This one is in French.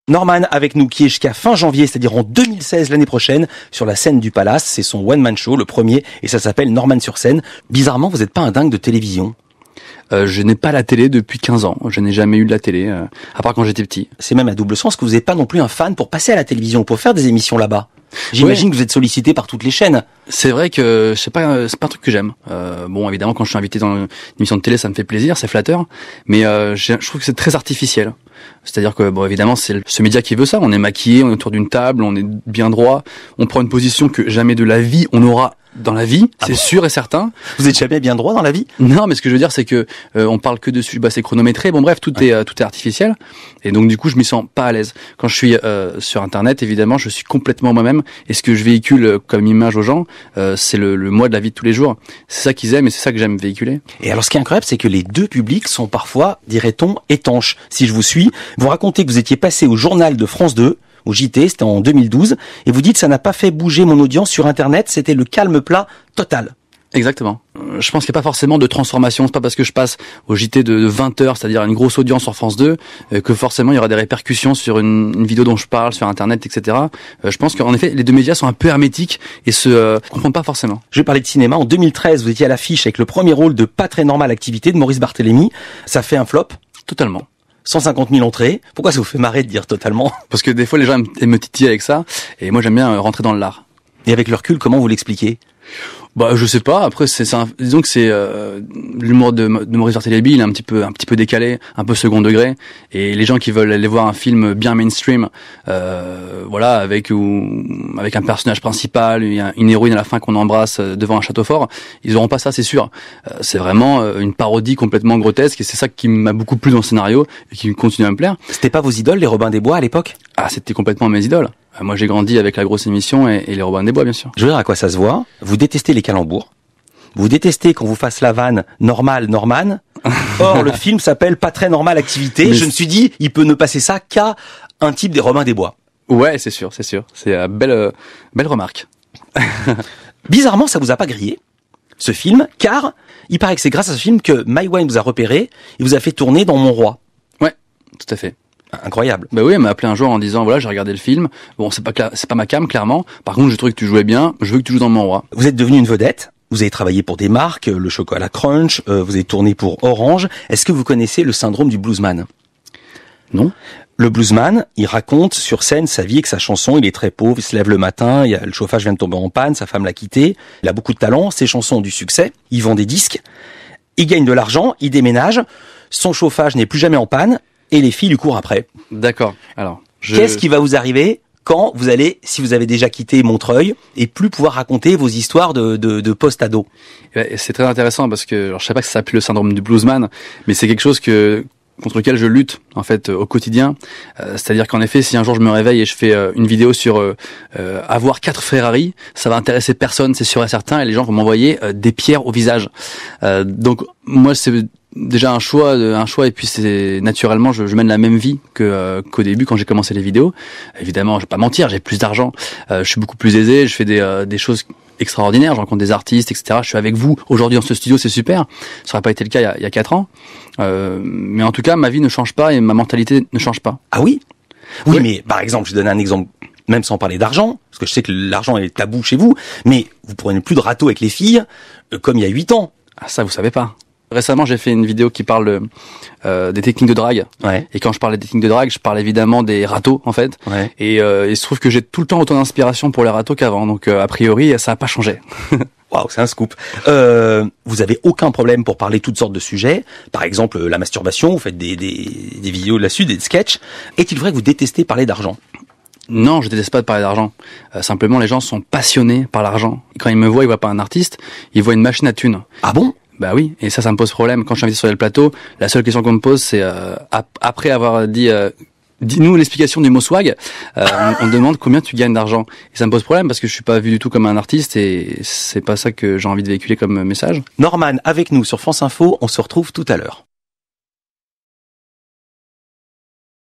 Norman avec nous qui est jusqu'à fin janvier, c'est-à-dire en 2016 l'année prochaine, sur la scène du Palace. C'est son one-man show, le premier, et ça s'appelle Norman sur scène. Bizarrement, vous n'êtes pas un dingue de télévision. Je n'ai pas la télé depuis 15 ans. Je n'ai jamais eu de la télé, à part quand j'étais petit. C'est même à double sens que vous n'êtes pas non plus un fan pour passer à la télévision, pour faire des émissions là-bas. J'imagine que vous êtes sollicité par toutes les chaînes. C'est vrai que c'est pas un truc que j'aime. Bon, évidemment, quand je suis invité dans une émission de télé, ça me fait plaisir, c'est flatteur. Mais je trouve que c'est très artificiel. C'est-à-dire que, bon, évidemment, c'est ce média qui veut ça. On est maquillé, on est autour d'une table, on est bien droit. On prend une position que jamais de la vie on aura dans la vie, c'est sûr et certain. Vous êtes jamais bien droit dans la vie? Non, mais ce que je veux dire, c'est que on parle que dessus, c'est chronométré. Bon, bref, tout est artificiel. Et donc, du coup, je m'y sens pas à l'aise. Quand je suis sur Internet, évidemment, je suis complètement moi-même. Et ce que je véhicule comme image aux gens, c'est le moi de la vie de tous les jours. C'est ça qu'ils aiment et c'est ça que j'aime véhiculer. Et alors, ce qui est incroyable, c'est que les deux publics sont parfois, dirait-on, étanches. Si je vous suis, vous racontez que vous étiez passé au journal de France 2, au JT, c'était en 2012, et vous dites ça n'a pas fait bouger mon audience sur Internet, c'était le calme plat total. Exactement. Je pense qu'il n'y a pas forcément de transformation. C'est pas parce que je passe au JT de 20 heures, c'est-à-dire une grosse audience sur France 2, que forcément il y aura des répercussions sur une vidéo dont je parle, sur Internet, etc. Je pense qu'en effet, les deux médias sont un peu hermétiques et se comprennent pas forcément. Je vais parler de cinéma. En 2013, vous étiez à l'affiche avec le premier rôle de Pas très normal activité de Maurice Barthélémy. Ça fait un flop. Totalement. 150 000 entrées. Pourquoi ça vous fait marrer de dire totalement? Parce que des fois, les gens aiment me titiller avec ça. Et moi, j'aime bien rentrer dans l'art. Et avec le recul, comment vous l'expliquez? Bah, je sais pas. Après, disons que c'est l'humour de Maurice Barthélémy, il est un petit peu décalé, un peu second degré. Et les gens qui veulent aller voir un film bien mainstream, voilà, avec un personnage principal, une héroïne à la fin qu'on embrasse devant un château fort, ils auront pas ça, c'est sûr. C'est vraiment une parodie complètement grotesque, et c'est ça qui m'a beaucoup plu dans le scénario et qui continue à me plaire. C'était pas vos idoles, les Robins des Bois, à l'époque? Ah, c'était complètement mes idoles. Moi, j'ai grandi avec la grosse émission et les Robins des Bois, bien sûr. Je veux dire à quoi ça se voit. Vous détestez les calembours. Vous détestez qu'on vous fasse la vanne normal Norman. Or, le film s'appelle Pas très normal activité. Mais je me suis dit, il peut ne passer ça qu'à un type des Robins des Bois. Ouais, c'est sûr, c'est sûr. C'est belle remarque. Bizarrement, ça vous a pas grillé, ce film, car il paraît que c'est grâce à ce film que Maïwenn vous a repéré et vous a fait tourner dans Mon Roi. Ouais, tout à fait. Incroyable. Bah oui, elle m'a appelé un jour en disant voilà, j'ai regardé le film. Bon, c'est pas ma cam, clairement. Par contre, je trouvais que tu jouais bien. Je veux que tu joues dans Mon Roi. Vous êtes devenu une vedette. Vous avez travaillé pour des marques, le chocolat Crunch. Vous avez tourné pour Orange. Est-ce que vous connaissez le syndrome du bluesman? Non. Le bluesman, il raconte sur scène sa vie avec sa chanson. Il est très pauvre, il se lève le matin, le chauffage vient de tomber en panne, sa femme l'a quitté. Il a beaucoup de talent, ses chansons ont du succès. Il vend des disques, il gagne de l'argent, il déménage. Son chauffage n'est plus jamais en panne. Et les filles lui courent après. D'accord. Alors, qu'est-ce qui va vous arriver quand vous allez, si vous avez déjà quitté Montreuil, et plus pouvoir raconter vos histoires de post-ado? C'est très intéressant parce que, alors, je sais pas que ça s'appelle le syndrome du bluesman, mais c'est quelque chose contre lequel je lutte en fait au quotidien. C'est-à-dire qu'en effet, si un jour je me réveille et je fais une vidéo sur avoir 4 Ferrari, ça va intéresser personne, c'est sûr et certain, et les gens vont m'envoyer des pierres au visage. Donc moi, c'est déjà un choix et puis c'est naturellement je mène la même vie qu'au début quand j'ai commencé les vidéos. Évidemment, je vais pas mentir, j'ai plus d'argent, je suis beaucoup plus aisé, je fais des choses extraordinaires, je rencontre des artistes, etc. Je suis avec vous aujourd'hui dans ce studio, c'est super. Ça aurait pas été le cas il y a 4 ans. Mais en tout cas, ma vie ne change pas et ma mentalité ne change pas. Ah oui? Oui, mais par exemple, je donne un exemple, même sans parler d'argent, parce que je sais que l'argent est tabou chez vous, mais vous prenez plus de râteau avec les filles comme il y a 8 ans. Ah, ça, vous savez pas. Récemment, j'ai fait une vidéo qui parle des techniques de drague. Ouais. Et quand je parle des techniques de drague, je parle évidemment des râteaux, en fait. Ouais. Et il se trouve que j'ai tout le temps autant d'inspiration pour les râteaux qu'avant. Donc, a priori, ça n'a pas changé. Waouh, c'est un scoop. Vous avez aucun problème pour parler toutes sortes de sujets. Par exemple, la masturbation, vous faites des vidéos là-dessus, des sketchs. Est-il vrai que vous détestez parler d'argent? Non, je déteste pas de parler d'argent. Simplement, les gens sont passionnés par l'argent. Quand ils me voient, ils voient pas un artiste, ils voient une machine à thunes. Ah bon? Bah oui, et ça me pose problème. Quand je suis invité sur le plateau, la seule question qu'on me pose, c'est après avoir dit dis-nous l'explication du mot swag, on demande combien tu gagnes d'argent. Et ça me pose problème parce que je suis pas vu du tout comme un artiste et c'est pas ça que j'ai envie de véhiculer comme message. Norman avec nous sur France Info, on se retrouve tout à l'heure.